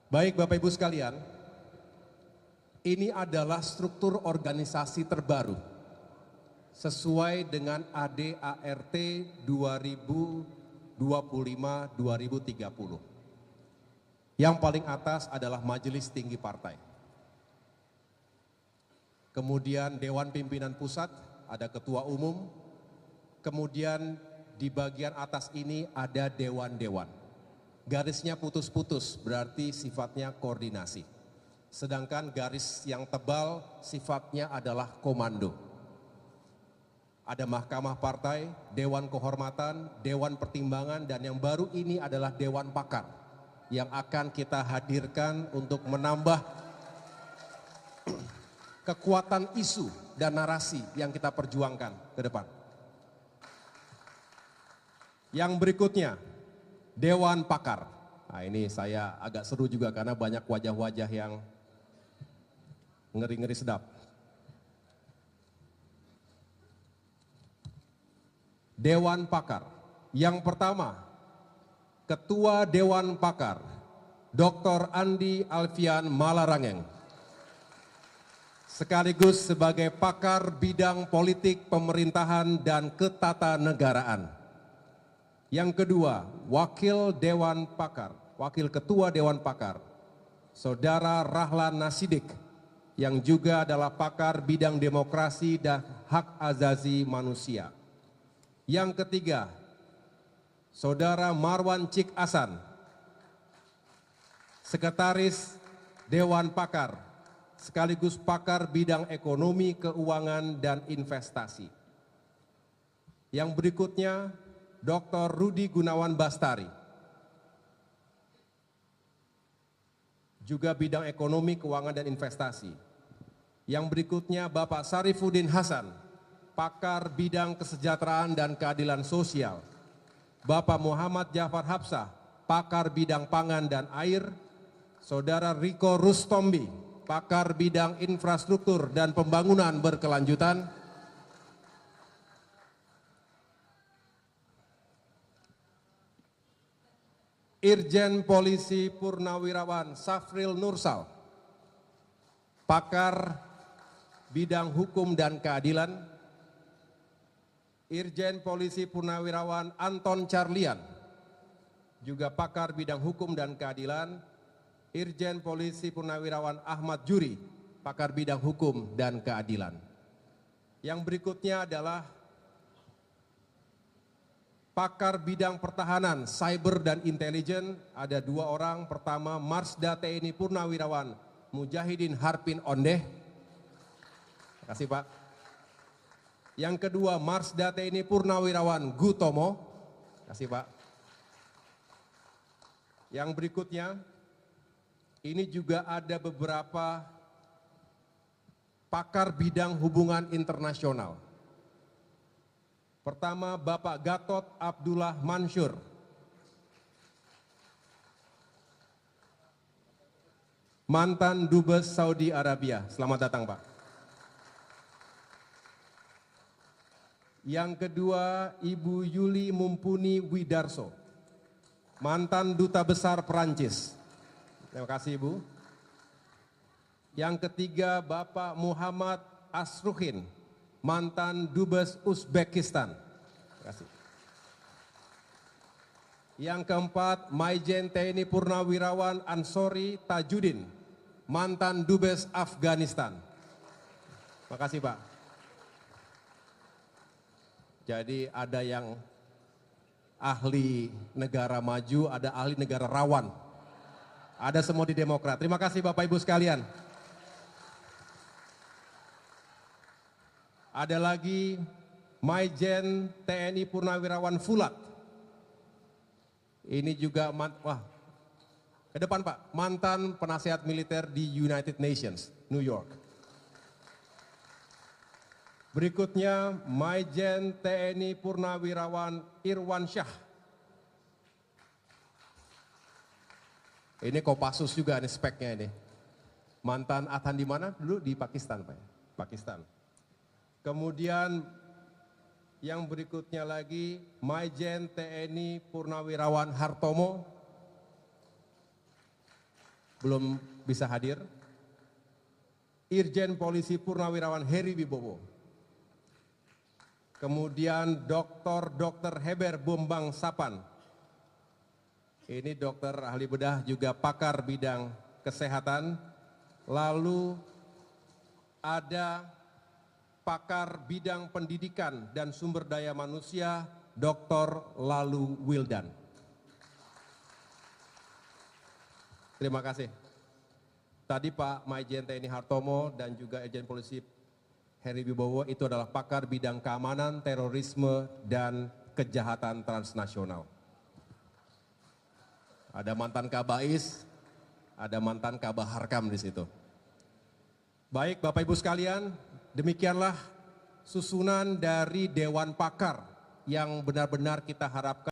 Baik Bapak Ibu sekalian, ini adalah struktur organisasi terbaru sesuai dengan ADART 2025-2030. Yang paling atas adalah Majelis Tinggi Partai. Kemudian Dewan Pimpinan Pusat, ada Ketua Umum. Kemudian di bagian atas ini ada dewan-dewan. Garisnya putus-putus, berarti sifatnya koordinasi. Sedangkan garis yang tebal sifatnya adalah komando. Ada Mahkamah Partai, Dewan Kehormatan, Dewan Pertimbangan, dan yang baru ini adalah Dewan Pakar yang akan kita hadirkan untuk menambah kekuatan isu dan narasi yang kita perjuangkan ke depan. Yang berikutnya, Dewan Pakar. Nah, ini saya agak seru juga karena banyak wajah-wajah yang ngeri-ngeri sedap. Dewan Pakar. Yang pertama, Ketua Dewan Pakar, Dr. Andi Alfian Malarangeng. Sekaligus sebagai pakar bidang politik pemerintahan dan ketatanegaraan. Yang kedua, Wakil Dewan Pakar, Wakil Ketua Dewan Pakar, Saudara Rahlan Nasidik, yang juga adalah pakar bidang demokrasi dan hak asasi manusia. Yang ketiga, Saudara Marwan Cik Asan, Sekretaris Dewan Pakar, sekaligus pakar bidang ekonomi, keuangan, dan investasi. Yang berikutnya, Dr. Rudi Gunawan Bastari, juga bidang ekonomi, keuangan, dan investasi. Yang berikutnya Bapak Sarifudin Hasan, pakar bidang kesejahteraan dan keadilan sosial. Bapak Muhammad Jafar Hapsah, pakar bidang pangan dan air. Saudara Riko Rustombi, pakar bidang infrastruktur dan pembangunan berkelanjutan. Irjen Polisi Purnawirawan Safril Nursal, pakar bidang hukum dan keadilan. Irjen Polisi Purnawirawan Anton Carlian, juga pakar bidang hukum dan keadilan. Irjen Polisi Purnawirawan Ahmad Juri, pakar bidang hukum dan keadilan. Yang berikutnya adalah pakar bidang pertahanan, cyber dan intelijen, ada 2 orang. Pertama, Marsda TNI Purnawirawan Mujahidin Harpin Ondeh. Terima kasih Pak. Yang kedua, Marsda TNI Purnawirawan Gutomo. Terima kasih Pak. Yang berikutnya, ini juga ada beberapa pakar bidang hubungan internasional. Pertama, Bapak Gatot Abdullah Mansur, mantan Dubes Saudi Arabia. Selamat datang Pak. Yang kedua, Ibu Yuli Mumpuni Widarso, mantan Duta Besar Perancis. Terima kasih Ibu. Yang ketiga, Bapak Muhammad Asruhin, mantan Dubes Uzbekistan. Terima kasih. Yang keempat, Maijen TNI Purnawirawan Ansori Tajudin, mantan Dubes Afghanistan. Terima kasih Pak. Jadi ada yang ahli negara maju, ada ahli negara rawan. Ada semua di Demokrat. Terima kasih Bapak Ibu sekalian. Ada lagi Maijen TNI Purnawirawan Fulat. Ini juga ke depan Pak, mantan penasihat militer di United Nations, New York. Berikutnya Maijen TNI Purnawirawan Irwan Syah. Ini Kopassus juga nih speknya ini. Mantan Adhan di mana dulu? Di Pakistan Pak. Pakistan. Kemudian yang berikutnya lagi Maijen TNI Purnawirawan Hartomo. belum bisa hadir. Irjen Polisi Purnawirawan Heri Wibowo. Kemudian Dr. Heber Bombang Sapan. Ini dokter ahli bedah juga pakar bidang kesehatan. Lalu ada pakar bidang pendidikan dan sumber daya manusia, Dr. Lalu Wildan. Terima kasih. Tadi Pak Maijen TNI Hartomo dan juga Irjen Polisi Heri Wibowo itu adalah pakar bidang keamanan, terorisme, dan kejahatan transnasional. Ada mantan Kabais, ada mantan Kabaharkam di situ. Baik Bapak Ibu sekalian, demikianlah susunan dari Dewan Pakar yang benar-benar kita harapkan